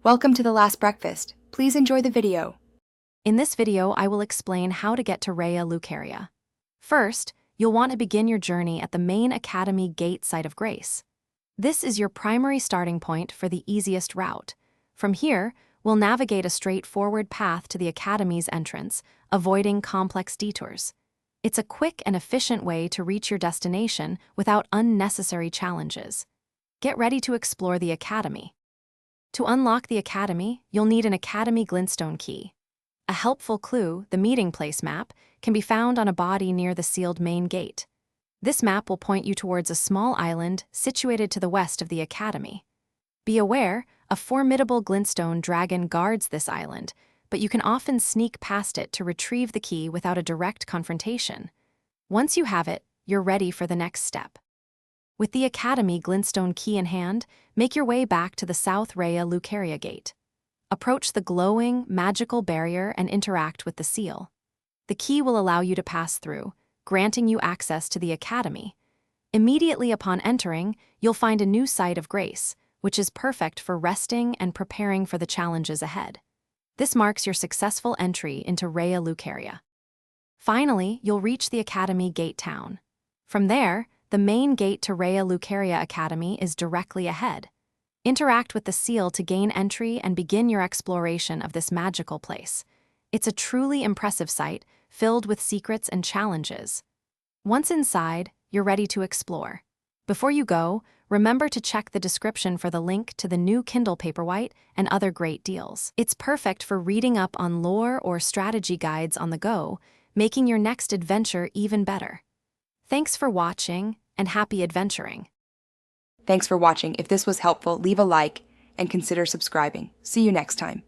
Welcome to The Last Breakfast. Please enjoy the video. In this video, I will explain how to get to Raya Lucaria. First, you'll want to begin your journey at the main Academy Gate site of Grace. This is your primary starting point for the easiest route. From here, we'll navigate a straightforward path to the Academy's entrance, avoiding complex detours. It's a quick and efficient way to reach your destination without unnecessary challenges. Get ready to explore the Academy. To unlock the Academy, you'll need an Academy Glintstone key. A helpful clue, the meeting place map, can be found on a body near the sealed main gate. This map will point you towards a small island situated to the west of the Academy. Be aware, a formidable glintstone dragon guards this island, but you can often sneak past it to retrieve the key without a direct confrontation. Once you have it, you're ready for the next step. With the Academy Glintstone key in hand, make your way back to the South Raya Lucaria gate. Approach the glowing, magical barrier and interact with the seal. The key will allow you to pass through, granting you access to the Academy. Immediately upon entering, you'll find a new site of Grace, which is perfect for resting and preparing for the challenges ahead. This marks your successful entry into Raya Lucaria. Finally, you'll reach the Academy Gate town. From there, the main gate to Raya Lucaria Academy is directly ahead. Interact with the seal to gain entry and begin your exploration of this magical place. It's a truly impressive site, filled with secrets and challenges. Once inside, you're ready to explore. Before you go, remember to check the description for the link to the new Kindle Paperwhite and other great deals. It's perfect for reading up on lore or strategy guides on the go, making your next adventure even better. Thanks for watching, and happy adventuring. Thanks for watching. If this was helpful, leave a like and consider subscribing. See you next time.